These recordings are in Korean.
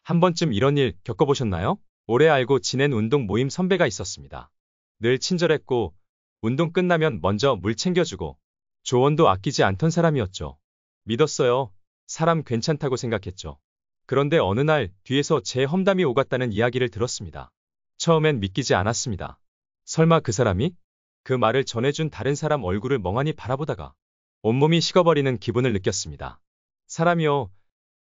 한 번쯤 이런 일 겪어보셨나요? 오래 알고 지낸 운동 모임 선배가 있었습니다. 늘 친절했고, 운동 끝나면 먼저 물 챙겨주고, 조언도 아끼지 않던 사람이었죠. 믿었어요. 사람 괜찮다고 생각했죠. 그런데 어느 날 뒤에서 제 험담이 오갔다는 이야기를 들었습니다. 처음엔 믿기지 않았습니다. 설마 그 사람이? 그 말을 전해준 다른 사람 얼굴을 멍하니 바라보다가 온몸이 식어버리는 기분을 느꼈습니다. 사람이요.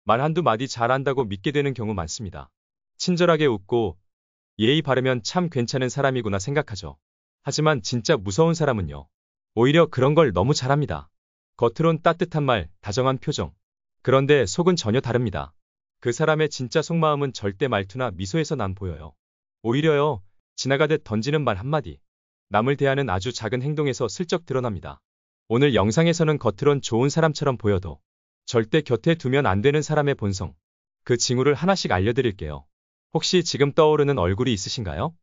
말 한두 마디 잘한다고 믿게 되는 경우 많습니다. 친절하게 웃고 예의 바르면 참 괜찮은 사람이구나 생각하죠. 하지만 진짜 무서운 사람은요. 오히려 그런 걸 너무 잘합니다. 겉으론 따뜻한 말, 다정한 표정. 그런데 속은 전혀 다릅니다. 그 사람의 진짜 속마음은 절대 말투나 미소에서 안 보여요. 오히려요. 지나가듯 던지는 말 한마디. 남을 대하는 아주 작은 행동에서 슬쩍 드러납니다. 오늘 영상에서는 겉으론 좋은 사람처럼 보여도 절대 곁에 두면 안 되는 사람의 본성. 그 징후를 하나씩 알려드릴게요. 혹시 지금 떠오르는 얼굴이 있으신가요?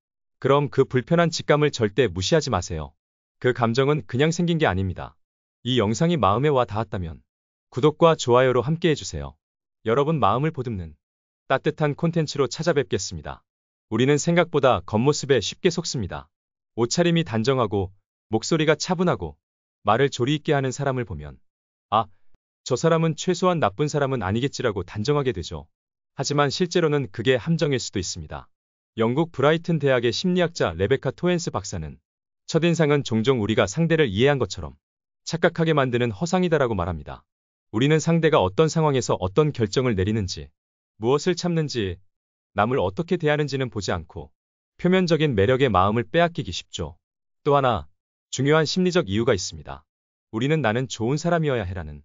그럼 그 불편한 직감을 절대 무시하지 마세요. 그 감정은 그냥 생긴 게 아닙니다. 이 영상이 마음에 와 닿았다면 구독과 좋아요로 함께 해주세요. 여러분 마음을 보듬는 따뜻한 콘텐츠로 찾아뵙겠습니다. 우리는 생각보다 겉모습에 쉽게 속습니다. 옷차림이 단정하고 목소리가 차분하고 말을 조리 있게 하는 사람을 보면 아, 저 사람은 최소한 나쁜 사람은 아니겠지라고 단정하게 되죠. 하지만 실제로는 그게 함정일 수도 있습니다. 영국 브라이튼 대학의 심리학자 레베카 토엔스 박사는 첫인상은 종종 우리가 상대를 이해한 것처럼 착각하게 만드는 허상이다라고 말합니다. 우리는 상대가 어떤 상황에서 어떤 결정을 내리는지, 무엇을 참는지, 남을 어떻게 대하는지는 보지 않고 표면적인 매력의 마음을 빼앗기기 쉽죠. 또 하나 중요한 심리적 이유가 있습니다. 우리는 나는 좋은 사람이어야 해라는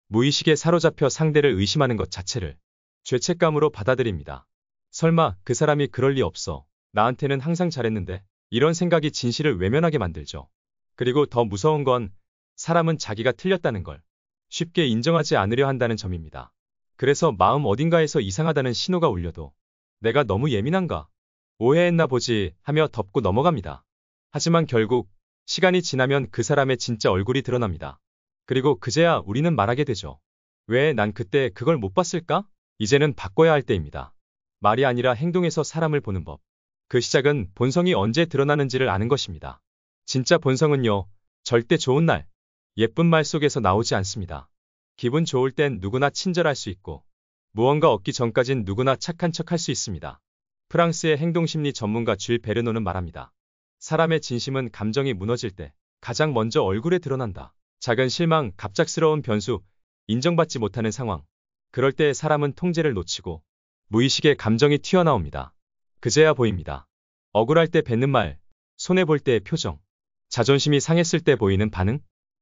무의식에 사로잡혀 상대를 의심하는 것 자체를 죄책감으로 받아들입니다. 설마 그 사람이 그럴 리 없어. 나한테는 항상 잘했는데. 이런 생각이 진실을 외면하게 만들죠. 그리고 더 무서운 건 사람은 자기가 틀렸다는 걸 쉽게 인정하지 않으려 한다는 점입니다. 그래서 마음 어딘가에서 이상하다는 신호가 울려도 내가 너무 예민한가? 오해했나 보지 하며 덮고 넘어갑니다. 하지만 결국 시간이 지나면 그 사람의 진짜 얼굴이 드러납니다. 그리고 그제야 우리는 말하게 되죠. 왜 난 그때 그걸 못 봤을까? 이제는 바꿔야 할 때입니다. 말이 아니라 행동에서 사람을 보는 법. 그 시작은 본성이 언제 드러나는지를 아는 것입니다. 진짜 본성은요, 절대 좋은 날, 예쁜 말 속에서 나오지 않습니다. 기분 좋을 땐 누구나 친절할 수 있고, 무언가 얻기 전까진 누구나 착한 척 할 수 있습니다. 프랑스의 행동심리 전문가 쥘 베르노는 말합니다. 사람의 진심은 감정이 무너질 때 가장 먼저 얼굴에 드러난다. 작은 실망, 갑작스러운 변수, 인정받지 못하는 상황. 그럴 때 사람은 통제를 놓치고 무의식의 감정이 튀어나옵니다. 그제야 보입니다. 억울할 때 뱉는 말, 손해볼 때의 표정, 자존심이 상했을 때 보이는 반응?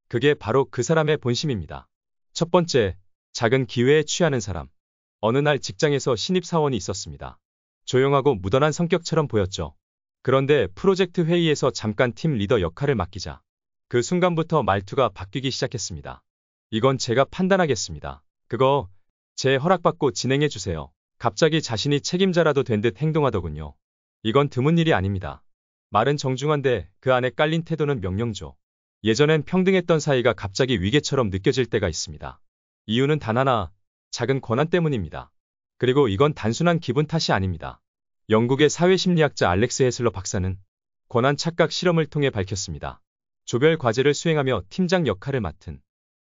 그게 바로 그 사람의 본심입니다. 첫 번째, 작은 기회에 취하는 사람. 어느 날 직장에서 신입사원이 있었습니다. 조용하고 무던한 성격처럼 보였죠. 그런데 프로젝트 회의에서 잠깐 팀 리더 역할을 맡기자 그 순간부터 말투가 바뀌기 시작했습니다. 이건 제가 판단하겠습니다. 그거 제 허락받고 진행해 주세요. 갑자기 자신이 책임자라도 된 듯 행동하더군요. 이건 드문 일이 아닙니다. 말은 정중한데 그 안에 깔린 태도는 명령조. 예전엔 평등했던 사이가 갑자기 위계처럼 느껴질 때가 있습니다. 이유는 단 하나, 작은 권한 때문입니다. 그리고 이건 단순한 기분 탓이 아닙니다. 영국의 사회심리학자 알렉스 헤슬러 박사는 권한 착각 실험을 통해 밝혔습니다. 조별 과제를 수행하며 팀장 역할을 맡은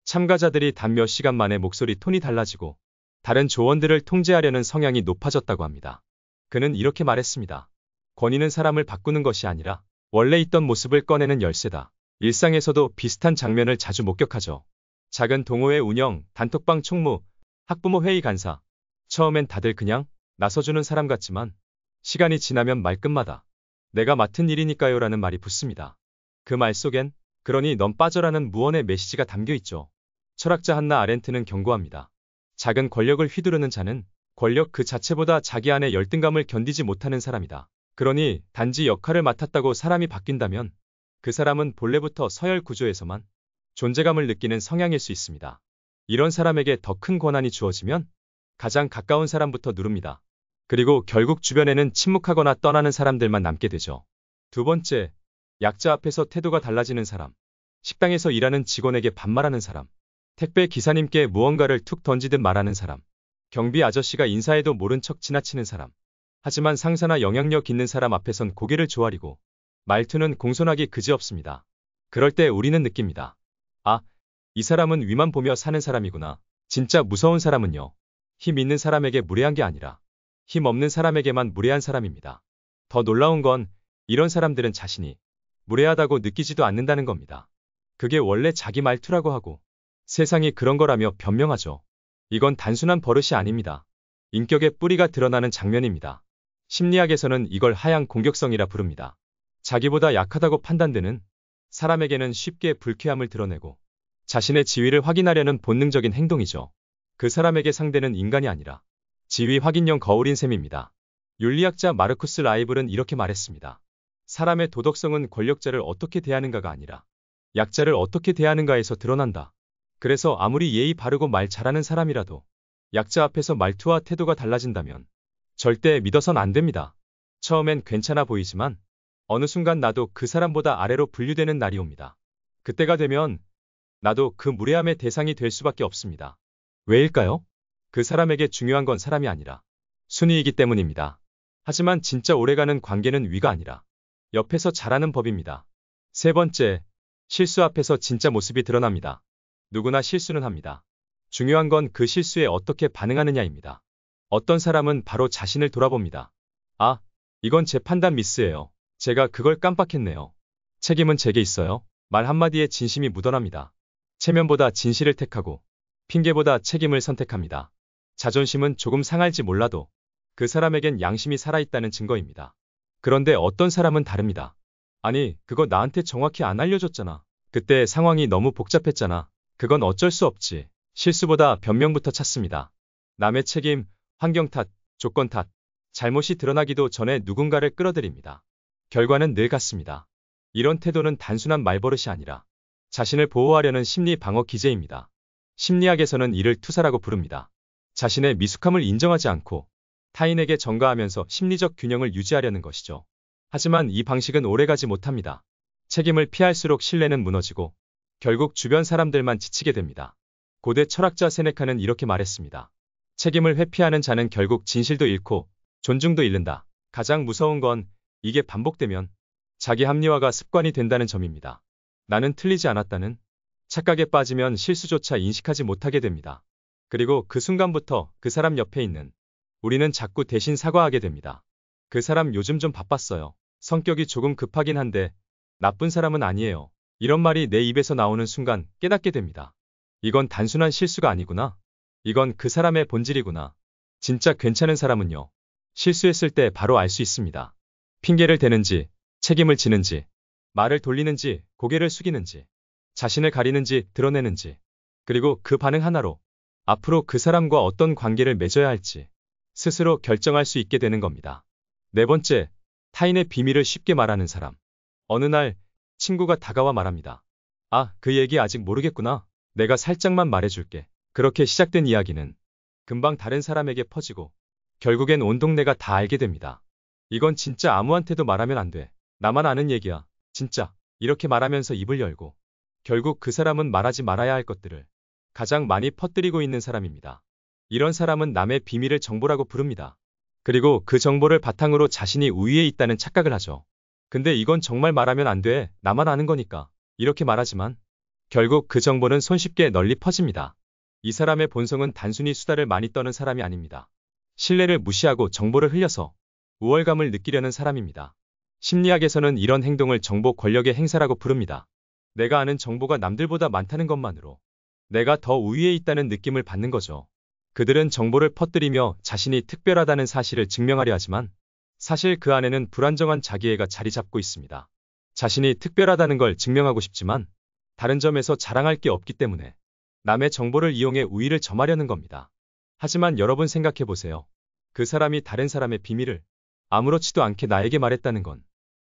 참가자들이 단 몇 시간 만에 목소리 톤이 달라지고 다른 조원들을 통제하려는 성향이 높아졌다고 합니다. 그는 이렇게 말했습니다. 권위는 사람을 바꾸는 것이 아니라 원래 있던 모습을 꺼내는 열쇠다. 일상에서도 비슷한 장면을 자주 목격하죠. 작은 동호회 운영, 단톡방 총무, 학부모 회의 간사. 처음엔 다들 그냥 나서주는 사람 같지만 시간이 지나면 말끝마다 내가 맡은 일이니까요 라는 말이 붙습니다. 그 말 속엔 그러니 넌 빠져라는 무언의 메시지가 담겨 있죠. 철학자 한나 아렌트는 경고합니다. 작은 권력을 휘두르는 자는 권력 그 자체보다 자기 안의 열등감을 견디지 못하는 사람이다. 그러니 단지 역할을 맡았다고 사람이 바뀐다면 그 사람은 본래부터 서열 구조에서만 존재감을 느끼는 성향일 수 있습니다. 이런 사람에게 더 큰 권한이 주어지면 가장 가까운 사람부터 누릅니다. 그리고 결국 주변에는 침묵하거나 떠나는 사람들만 남게 되죠. 두 번째, 약자 앞에서 태도가 달라지는 사람. 식당에서 일하는 직원에게 반말하는 사람. 택배 기사님께 무언가를 툭 던지듯 말하는 사람. 경비 아저씨가 인사해도 모른 척 지나치는 사람. 하지만 상사나 영향력 있는 사람 앞에선 고개를 조아리고 말투는 공손하기 그지없습니다. 그럴 때 우리는 느낍니다. 아, 이 사람은 위만 보며 사는 사람이구나. 진짜 무서운 사람은요. 힘 있는 사람에게 무례한 게 아니라 힘 없는 사람에게만 무례한 사람입니다. 더 놀라운 건 이런 사람들은 자신이 무례하다고 느끼지도 않는다는 겁니다. 그게 원래 자기 말투라고 하고 세상이 그런 거라며 변명하죠. 이건 단순한 버릇이 아닙니다. 인격의 뿌리가 드러나는 장면입니다. 심리학에서는 이걸 하향 공격성이라 부릅니다. 자기보다 약하다고 판단되는 사람에게는 쉽게 불쾌함을 드러내고 자신의 지위를 확인하려는 본능적인 행동이죠. 그 사람에게 상대는 인간이 아니라 지위 확인용 거울인 셈입니다. 윤리학자 마르쿠스 라이블은 이렇게 말했습니다. 사람의 도덕성은 권력자를 어떻게 대하는가가 아니라 약자를 어떻게 대하는가에서 드러난다. 그래서 아무리 예의 바르고 말 잘하는 사람이라도 약자 앞에서 말투와 태도가 달라진다면 절대 믿어선 안 됩니다. 처음엔 괜찮아 보이지만 어느 순간 나도 그 사람보다 아래로 분류되는 날이 옵니다. 그때가 되면 나도 그 무례함의 대상이 될 수밖에 없습니다. 왜일까요? 그 사람에게 중요한 건 사람이 아니라 순위이기 때문입니다. 하지만 진짜 오래가는 관계는 위가 아니라 옆에서 잘하는 법입니다. 세 번째, 실수 앞에서 진짜 모습이 드러납니다. 누구나 실수는 합니다. 중요한 건 그 실수에 어떻게 반응하느냐입니다. 어떤 사람은 바로 자신을 돌아봅니다. 아, 이건 제 판단 미스예요. 제가 그걸 깜빡했네요. 책임은 제게 있어요. 말 한마디에 진심이 묻어납니다. 체면보다 진실을 택하고 핑계보다 책임을 선택합니다. 자존심은 조금 상할지 몰라도 그 사람에겐 양심이 살아있다는 증거입니다. 그런데 어떤 사람은 다릅니다. 아니, 그거 나한테 정확히 안 알려줬잖아. 그때 상황이 너무 복잡했잖아. 그건 어쩔 수 없지. 실수보다 변명부터 찾습니다. 남의 책임, 환경 탓, 조건 탓, 잘못이 드러나기도 전에 누군가를 끌어들입니다. 결과는 늘 같습니다. 이런 태도는 단순한 말버릇이 아니라 자신을 보호하려는 심리 방어 기제입니다. 심리학에서는 이를 투사라고 부릅니다. 자신의 미숙함을 인정하지 않고 타인에게 전가하면서 심리적 균형을 유지하려는 것이죠. 하지만 이 방식은 오래가지 못합니다. 책임을 피할수록 신뢰는 무너지고 결국 주변 사람들만 지치게 됩니다. 고대 철학자 세네카는 이렇게 말했습니다. 책임을 회피하는 자는 결국 진실도 잃고 존중도 잃는다. 가장 무서운 건 이게 반복되면 자기 합리화가 습관이 된다는 점입니다. 나는 틀리지 않았다는 착각에 빠지면 실수조차 인식하지 못하게 됩니다. 그리고 그 순간부터 그 사람 옆에 있는 우리는 자꾸 대신 사과하게 됩니다. 그 사람 요즘 좀 바빴어요. 성격이 조금 급하긴 한데 나쁜 사람은 아니에요. 이런 말이 내 입에서 나오는 순간 깨닫게 됩니다. 이건 단순한 실수가 아니구나. 이건 그 사람의 본질이구나. 진짜 괜찮은 사람은요. 실수했을 때 바로 알 수 있습니다. 핑계를 대는지, 책임을 지는지, 말을 돌리는지, 고개를 숙이는지, 자신을 가리는지 드러내는지, 그리고 그 반응 하나로 앞으로 그 사람과 어떤 관계를 맺어야 할지 스스로 결정할 수 있게 되는 겁니다. 네 번째, 타인의 비밀을 쉽게 말하는 사람. 어느 날 친구가 다가와 말합니다. 아, 그 얘기 아직 모르겠구나. 내가 살짝만 말해줄게. 그렇게 시작된 이야기는 금방 다른 사람에게 퍼지고 결국엔 온 동네가 다 알게 됩니다. 이건 진짜 아무한테도 말하면 안 돼. 나만 아는 얘기야. 진짜. 이렇게 말하면서 입을 열고 결국 그 사람은 말하지 말아야 할 것들을 가장 많이 퍼뜨리고 있는 사람입니다. 이런 사람은 남의 비밀을 정보라고 부릅니다. 그리고 그 정보를 바탕으로 자신이 우위에 있다는 착각을 하죠. 근데 이건 정말 말하면 안 돼. 나만 아는 거니까. 이렇게 말하지만 결국 그 정보는 손쉽게 널리 퍼집니다. 이 사람의 본성은 단순히 수다를 많이 떠는 사람이 아닙니다. 신뢰를 무시하고 정보를 흘려서 우월감을 느끼려는 사람입니다. 심리학에서는 이런 행동을 정보 권력의 행사라고 부릅니다. 내가 아는 정보가 남들보다 많다는 것만으로 내가 더 우위에 있다는 느낌을 받는 거죠. 그들은 정보를 퍼뜨리며 자신이 특별하다는 사실을 증명하려 하지만 사실 그 안에는 불안정한 자기애가 자리 잡고 있습니다. 자신이 특별하다는 걸 증명하고 싶지만 다른 점에서 자랑할 게 없기 때문에 남의 정보를 이용해 우위를 점하려는 겁니다. 하지만 여러분 생각해 보세요. 그 사람이 다른 사람의 비밀을 아무렇지도 않게 나에게 말했다는 건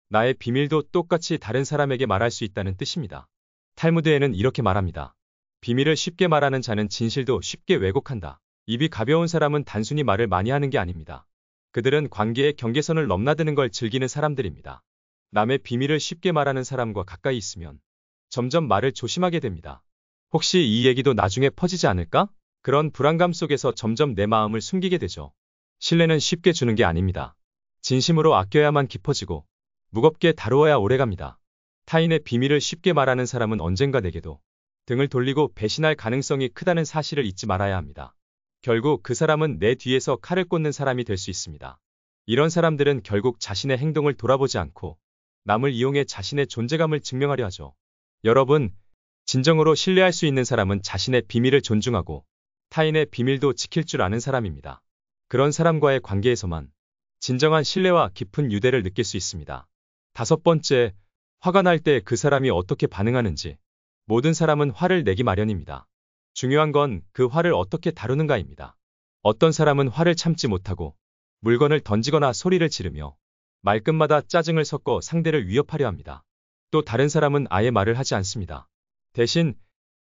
나의 비밀도 똑같이 다른 사람에게 말할 수 있다는 뜻입니다. 탈무드에는 이렇게 말합니다. 비밀을 쉽게 말하는 자는 진실도 쉽게 왜곡한다. 입이 가벼운 사람은 단순히 말을 많이 하는 게 아닙니다. 그들은 관계의 경계선을 넘나드는 걸 즐기는 사람들입니다. 남의 비밀을 쉽게 말하는 사람과 가까이 있으면 점점 말을 조심하게 됩니다. 혹시 이 얘기도 나중에 퍼지지 않을까? 그런 불안감 속에서 점점 내 마음을 숨기게 되죠. 신뢰는 쉽게 주는 게 아닙니다. 진심으로 아껴야만 깊어지고 무겁게 다루어야 오래갑니다. 타인의 비밀을 쉽게 말하는 사람은 언젠가 내게도 등을 돌리고 배신할 가능성이 크다는 사실을 잊지 말아야 합니다. 결국 그 사람은 내 뒤에서 칼을 꽂는 사람이 될 수 있습니다. 이런 사람들은 결국 자신의 행동을 돌아보지 않고 남을 이용해 자신의 존재감을 증명하려 하죠. 여러분, 진정으로 신뢰할 수 있는 사람은 자신의 비밀을 존중하고 타인의 비밀도 지킬 줄 아는 사람입니다. 그런 사람과의 관계에서만 진정한 신뢰와 깊은 유대를 느낄 수 있습니다. 5번째, 화가 날 때 그 사람이 어떻게 반응하는지. 모든 사람은 화를 내기 마련입니다. 중요한 건 그 화를 어떻게 다루는가입니다. 어떤 사람은 화를 참지 못하고 물건을 던지거나 소리를 지르며 말끝마다 짜증을 섞어 상대를 위협하려 합니다. 또 다른 사람은 아예 말을 하지 않습니다. 대신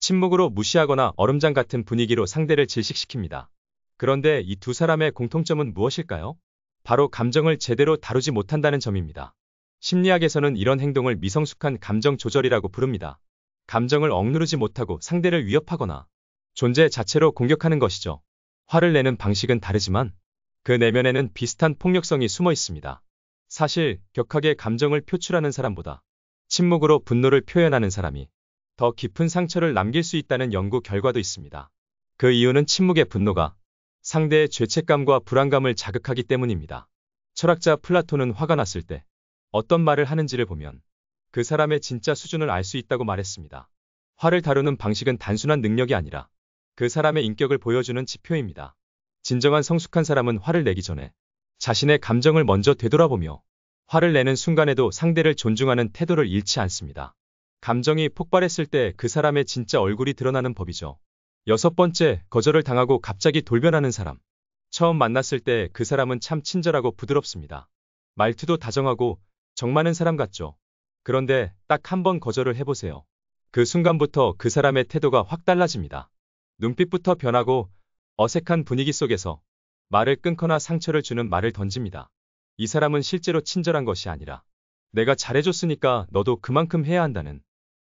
침묵으로 무시하거나 얼음장 같은 분위기로 상대를 질식시킵니다. 그런데 이 두 사람의 공통점은 무엇일까요? 바로 감정을 제대로 다루지 못한다는 점입니다. 심리학에서는 이런 행동을 미성숙한 감정 조절이라고 부릅니다. 감정을 억누르지 못하고 상대를 위협하거나 존재 자체로 공격하는 것이죠. 화를 내는 방식은 다르지만 그 내면에는 비슷한 폭력성이 숨어 있습니다. 사실 격하게 감정을 표출하는 사람보다 침묵으로 분노를 표현하는 사람이 더 깊은 상처를 남길 수 있다는 연구 결과도 있습니다. 그 이유는 침묵의 분노가 상대의 죄책감과 불안감을 자극하기 때문입니다. 철학자 플라톤은 화가 났을 때 어떤 말을 하는지를 보면 그 사람의 진짜 수준을 알 수 있다고 말했습니다. 화를 다루는 방식은 단순한 능력이 아니라 그 사람의 인격을 보여주는 지표입니다. 진정한 성숙한 사람은 화를 내기 전에 자신의 감정을 먼저 되돌아보며 화를 내는 순간에도 상대를 존중하는 태도를 잃지 않습니다. 감정이 폭발했을 때 그 사람의 진짜 얼굴이 드러나는 법이죠. 6번째, 거절을 당하고 갑자기 돌변하는 사람. 처음 만났을 때 그 사람은 참 친절하고 부드럽습니다. 말투도 다정하고 정 많은 사람 같죠. 그런데 딱 한 번 거절을 해보세요. 그 순간부터 그 사람의 태도가 확 달라집니다. 눈빛부터 변하고 어색한 분위기 속에서 말을 끊거나 상처를 주는 말을 던집니다. 이 사람은 실제로 친절한 것이 아니라 내가 잘해줬으니까 너도 그만큼 해야 한다는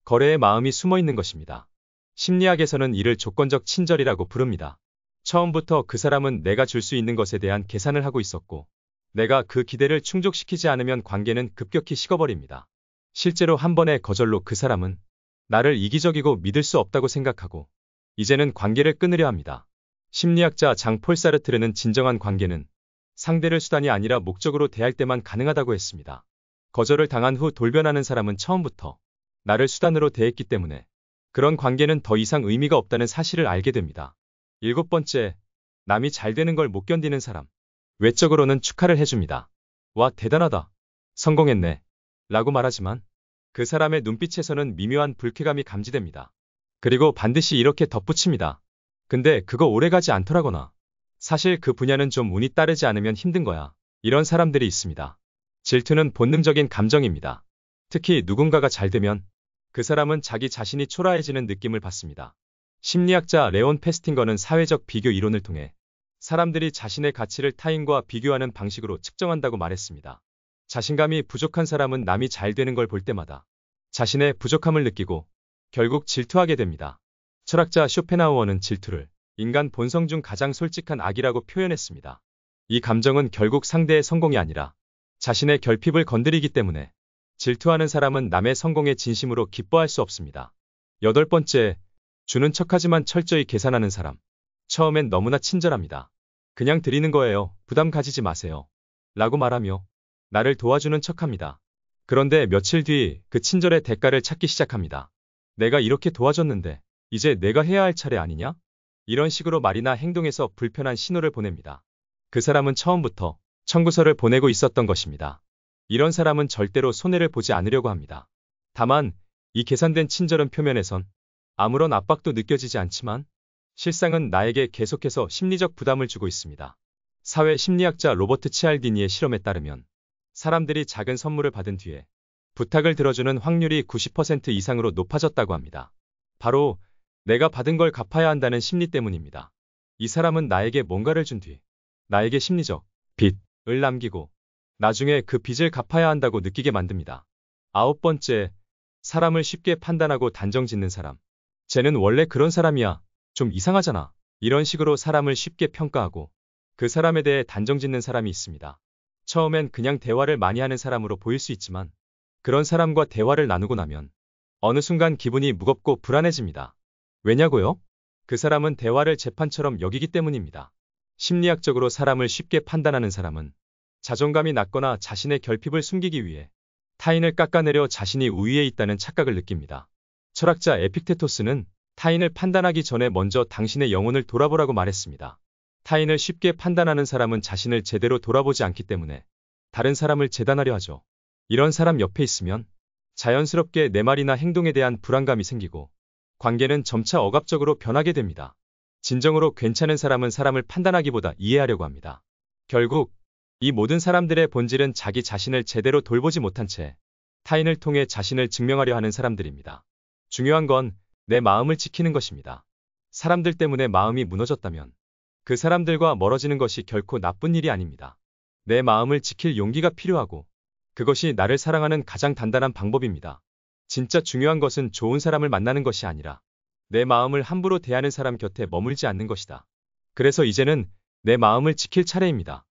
거래의 마음이 숨어 있는 것입니다. 심리학에서는 이를 조건적 친절이라고 부릅니다. 처음부터 그 사람은 내가 줄 수 있는 것에 대한 계산을 하고 있었고 내가 그 기대를 충족시키지 않으면 관계는 급격히 식어버립니다. 실제로 한 번의 거절로 그 사람은 나를 이기적이고 믿을 수 없다고 생각하고 이제는 관계를 끊으려 합니다. 심리학자 장 폴 사르트르는 진정한 관계는 상대를 수단이 아니라 목적으로 대할 때만 가능하다고 했습니다. 거절을 당한 후 돌변하는 사람은 처음부터 나를 수단으로 대했기 때문에 그런 관계는 더 이상 의미가 없다는 사실을 알게 됩니다. 7번째, 남이 잘 되는 걸 못 견디는 사람. 외적으로는 축하를 해줍니다. 와, 대단하다. 성공했네. 라고 말하지만 그 사람의 눈빛에서는 미묘한 불쾌감이 감지됩니다. 그리고 반드시 이렇게 덧붙입니다. 근데 그거 오래가지 않더라거나 사실 그 분야는 좀 운이 따르지 않으면 힘든 거야. 이런 사람들이 있습니다. 질투는 본능적인 감정입니다. 특히 누군가가 잘 되면 그 사람은 자기 자신이 초라해지는 느낌을 받습니다. 심리학자 레온 페스팅거는 사회적 비교 이론을 통해 사람들이 자신의 가치를 타인과 비교하는 방식으로 측정한다고 말했습니다. 자신감이 부족한 사람은 남이 잘 되는 걸 볼 때마다 자신의 부족함을 느끼고 결국 질투하게 됩니다. 철학자 쇼펜하우어는 질투를 인간 본성 중 가장 솔직한 악이라고 표현했습니다. 이 감정은 결국 상대의 성공이 아니라 자신의 결핍을 건드리기 때문에 질투하는 사람은 남의 성공에 진심으로 기뻐할 수 없습니다. 8번째, 주는 척하지만 철저히 계산하는 사람. 처음엔 너무나 친절합니다. 그냥 드리는 거예요. 부담 가지지 마세요. 라고 말하며 나를 도와주는 척합니다. 그런데 며칠 뒤 그 친절의 대가를 찾기 시작합니다. 내가 이렇게 도와줬는데 이제 내가 해야 할 차례 아니냐? 이런 식으로 말이나 행동에서 불편한 신호를 보냅니다. 그 사람은 처음부터 청구서를 보내고 있었던 것입니다. 이런 사람은 절대로 손해를 보지 않으려고 합니다. 다만 이 계산된 친절은 표면에선 아무런 압박도 느껴지지 않지만 실상은 나에게 계속해서 심리적 부담을 주고 있습니다. 사회 심리학자 로버트 치알디니의 실험에 따르면 사람들이 작은 선물을 받은 뒤에 부탁을 들어주는 확률이 90% 이상으로 높아졌다고 합니다. 바로 내가 받은 걸 갚아야 한다는 심리 때문입니다. 이 사람은 나에게 뭔가를 준 뒤 나에게 심리적 빚을 남기고 나중에 그 빚을 갚아야 한다고 느끼게 만듭니다. 9번째, 사람을 쉽게 판단하고 단정 짓는 사람. 쟤는 원래 그런 사람이야. 좀 이상하잖아. 이런 식으로 사람을 쉽게 평가하고 그 사람에 대해 단정짓는 사람이 있습니다. 처음엔 그냥 대화를 많이 하는 사람으로 보일 수 있지만 그런 사람과 대화를 나누고 나면 어느 순간 기분이 무겁고 불안해집니다. 왜냐고요? 그 사람은 대화를 재판처럼 여기기 때문입니다. 심리학적으로 사람을 쉽게 판단하는 사람은 자존감이 낮거나 자신의 결핍을 숨기기 위해 타인을 깎아내려 자신이 우위에 있다는 착각을 느낍니다. 철학자 에픽테토스는 타인을 판단하기 전에 먼저 당신의 영혼을 돌아보라고 말했습니다. 타인을 쉽게 판단하는 사람은 자신을 제대로 돌아보지 않기 때문에 다른 사람을 재단하려 하죠. 이런 사람 옆에 있으면 자연스럽게 내 말이나 행동에 대한 불안감이 생기고 관계는 점차 억압적으로 변하게 됩니다. 진정으로 괜찮은 사람은 사람을 판단하기보다 이해하려고 합니다. 결국 이 모든 사람들의 본질은 자기 자신을 제대로 돌보지 못한 채 타인을 통해 자신을 증명하려 하는 사람들입니다. 중요한 건 내 마음을 지키는 것입니다. 사람들 때문에 마음이 무너졌다면 그 사람들과 멀어지는 것이 결코 나쁜 일이 아닙니다. 내 마음을 지킬 용기가 필요하고 그것이 나를 사랑하는 가장 단단한 방법입니다. 진짜 중요한 것은 좋은 사람을 만나는 것이 아니라 내 마음을 함부로 대하는 사람 곁에 머물지 않는 것이다. 그래서 이제는 내 마음을 지킬 차례입니다.